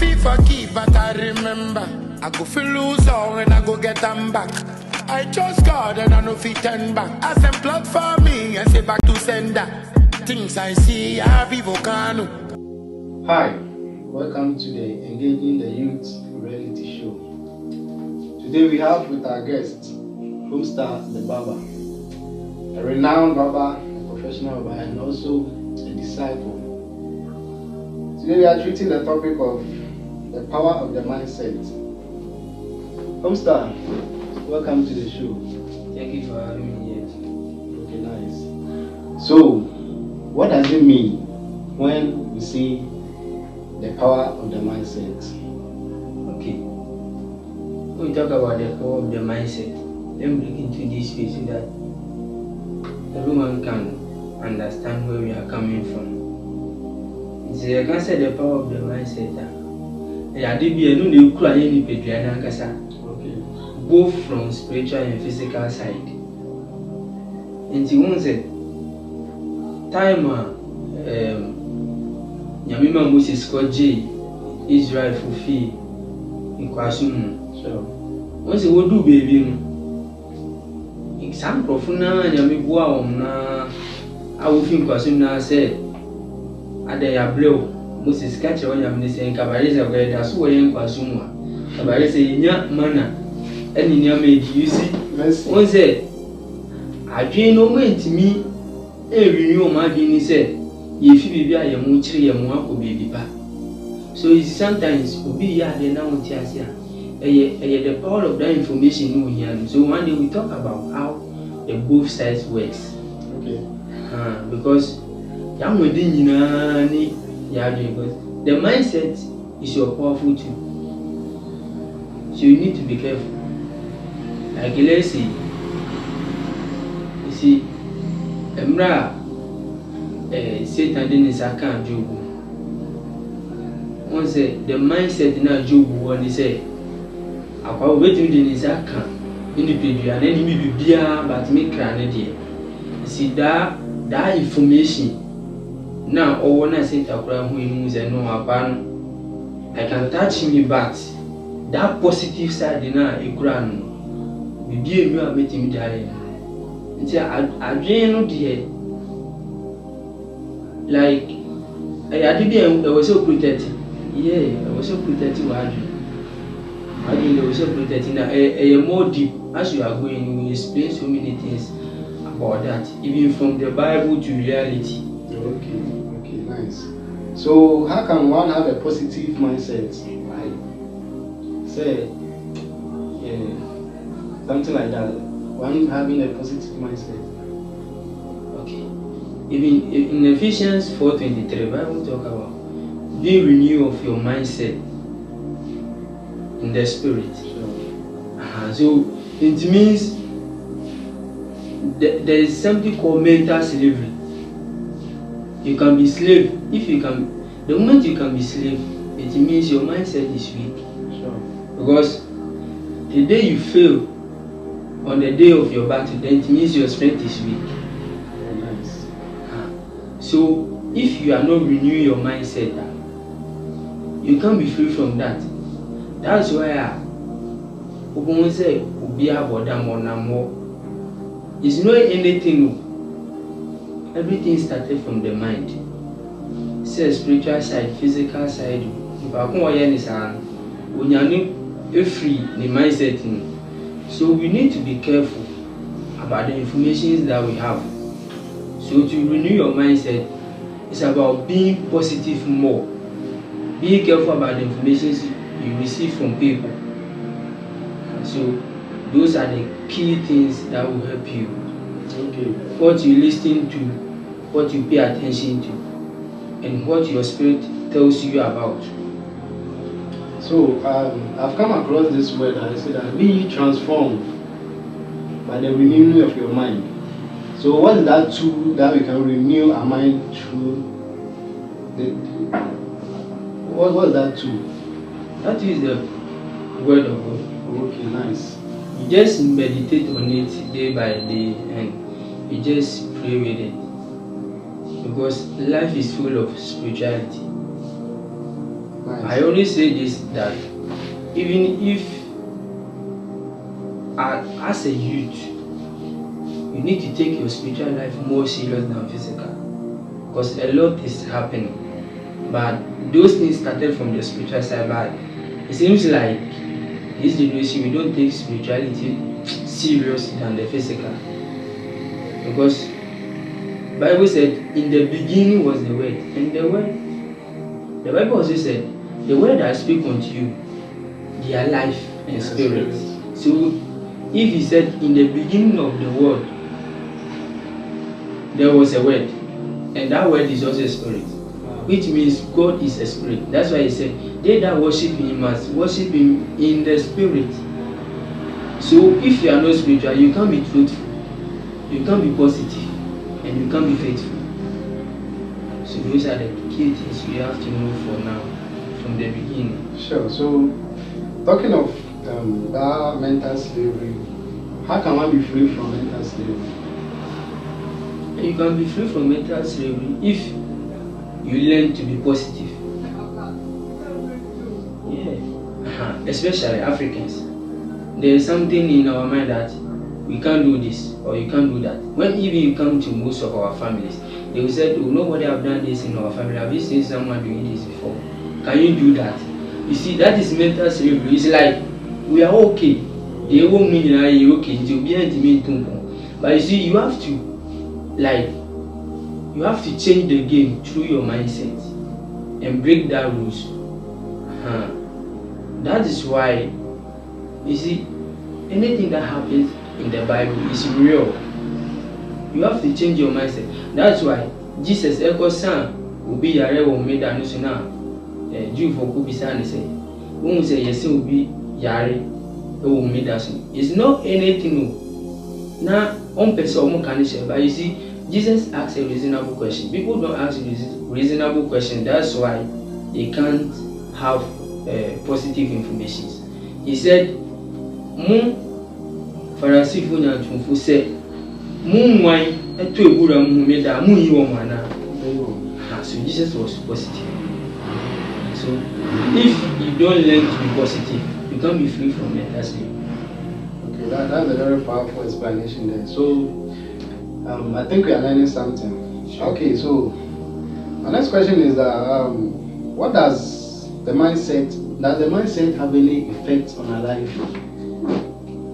feel forgive, but I remember. I go feel lose all and I go get them back. I trust God and I know fit turn back. As them plot for me and say back to sender. Things I see, I be volcano. Hi, welcome to the Engaging the Youth reality show. Today we have with our guest, Homestar the Barber, a renowned barber, a professional barber, and also a disciple. Today we are treating the topic of the power of the mindset. Homestar, welcome to the show. Thank you for having me here. Okay, nice. So, what does it mean when we say the power of the mindset? Okay. When we talk about the power of the mindset, let me look into this way so that everyone can understand where we are coming from. So I can say the power of the mindset. Both from spiritual and physical side. And you won't say time Yamima Moses Koji Israel fulfill in Kwasum. Sure. Once you do baby, example for now, Yamibua I will think Kwasum now said, Adaya blow Moses catch on Yamnis Cabaret of Red as well in Kwasuma. Cabaret say, Nya Mana. And in your maid, you see, one said, I dream no man to me. Every new man said, if you be a muchri and one baby back. So it's sometimes will be ya the now Tiasia. The power of that information we hear. So one day we talk about how the both sides works. Okay. Because young within because the mindset is your powerful tool. So you need to be careful. Like let's see, you see, Emra, Satan didn't say can't Job. One say the mindset now Job when he say, I will wait till the Nizaka in the period and then maybe beer but make granted. You see that information now, or when I say Takura who knows and no about, I can touch me, but that positive side in a grand. Be a new meeting me dying. I dream no dear. Like I did, I was so protected. Yeah, I was so protected. I was so protected. A more deep as you are going, you explain so many things about that, even from the Bible to reality. Okay, nice. So how can one have a positive mindset? Like say, something like that. One having a positive mindset. Okay. Even in Ephesians 4:23, Bible talk about being renewed of your mindset in the spirit. Sure. So it means there is something called mental slavery. You can be slave if you can. The moment you can be slave, it means your mindset is weak. Sure. Because the day you fail on the day of your battle, then it means your strength is weak. Very nice. So if you are not renewing your mindset, you can't be free from that. That's why Ogun say Ubia Bodam. It's not anything. Everything started from the mind. Say spiritual side, physical side. If I come here, when you are free, the mindset. So we need to be careful about the information that we have. So to renew your mindset, it's about being positive more. Be careful about the information you receive from people. So those are the key things that will help you. Okay. What you listen to, what you pay attention to, and what your spirit tells you about. So I've come across this word and I said that be transformed by the renewing of your mind. So what is that tool that we can renew our mind through? What is that tool? That is the word of God. Okay, nice. You just meditate on it day by day and you just pray with it. Because life is full of spirituality. Nice. I always say this, that even if as a youth, you need to take your spiritual life more serious than physical, because a lot is happening. But those things started from the spiritual side. But it seems like this generation, we don't take spirituality serious than the physical, because Bible said in the beginning was the word, and the Bible also said the word I speak unto you, they are life and spirit. So if he said in the beginning of the world there was a word, and that word is also a spirit, which means God is a spirit. That's why he said they that worship him must worship him in the spirit. So if you are not spiritual, you can't be truthful, you can't be positive, and you can't be faithful. So those are the key things we have to know for now, from the beginning. Sure. So, talking of that mental slavery, how can one be free from mental slavery? You can be free from mental slavery if you learn to be positive. Yeah. Especially Africans. There is something in our mind that we can't do this or you can't do that. When even you come to most of our families, they will say, oh, nobody have done this in our family. Have you seen someone doing this before? Can you do that? You see, that is mental slavery. It's like we are okay. They won't mean you're okay. But you see, you have to change the game through your mindset and break that rules. That is why, you see, anything that happens in the Bible is real. You have to change your mindset. That's why Jesus son will be yare wo me da no so na Jew for could be saying when say yes will be yare wo me da so. It's not anything na on person can share. But you see, Jesus asks a reasonable question. People don't ask reasonable question. That's why they can't have positive information. He said, "Mu Pharisee fu nya tumfu say, mu nwan eto ebura mu me da mu yi wo mana." So Jesus was positive. So if you don't learn to be positive, you can't be free from mental slavery. Okay, that's a very powerful explanation there. So I think we are learning something. Okay, so my next question is what does the mindset have any effect on our life?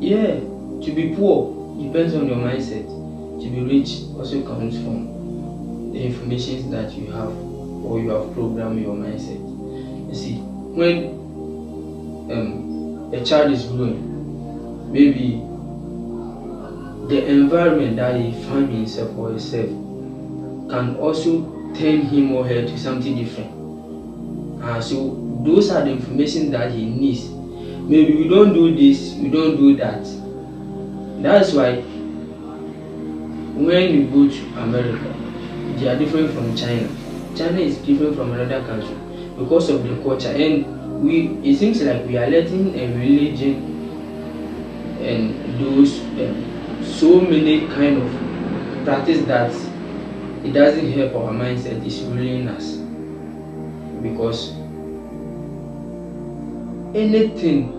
Yeah, to be poor depends on your mindset. To be rich also comes from the information that you have, or you have programmed your mindset. You see, when a child is growing, maybe the environment that he finds himself or herself can also turn him or her to something different. So those are the information that he needs. Maybe we don't do this, we don't do that. That's why when you go to America, they are different from China. China is different from another country because of the culture, and it seems like we are letting a religion and those so many kind of practice that it doesn't help our mindset. It's ruining us, because anything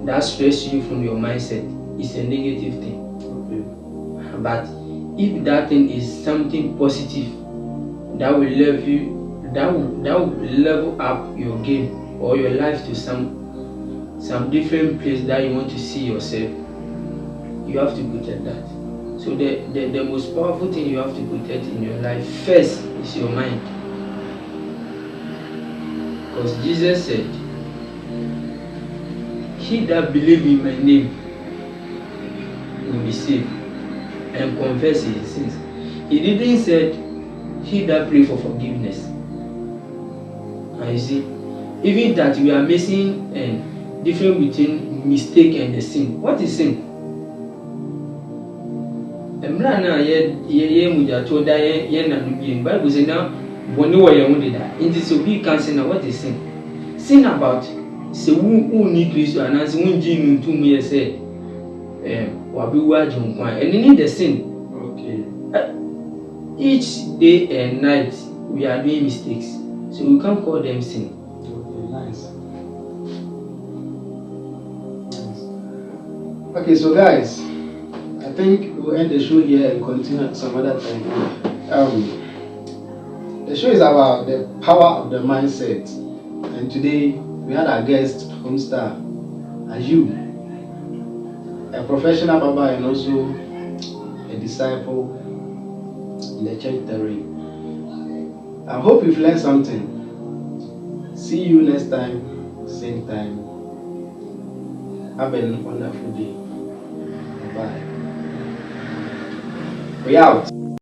that stresses you from your mindset is a negative thing. Okay. But if that thing is something positive that will level up your game or your life to some different place that you want to see yourself, you have to protect that. So the most powerful thing you have to protect in your life first is your mind. Because Jesus said, "He that believes in my name will be saved and confess his sins." He didn't say, "He that pray for forgiveness." And you see, even that we are missing a difference between mistake and the sin. What is sin? Bible says now, what is sin? Sin about say who need Christ and as who need to me say and need the sin. Okay. Each day and night we are doing mistakes, so we can't call them sin. Okay, so guys, I think we'll end the show here and continue at some other time. The show is about the power of the mindset, and today we had our guest, Homestar Ayub, a professional barber and also a disciple in the church terrain. I hope you've learned something. See you next time, same time. Have a wonderful day. Bye. We out.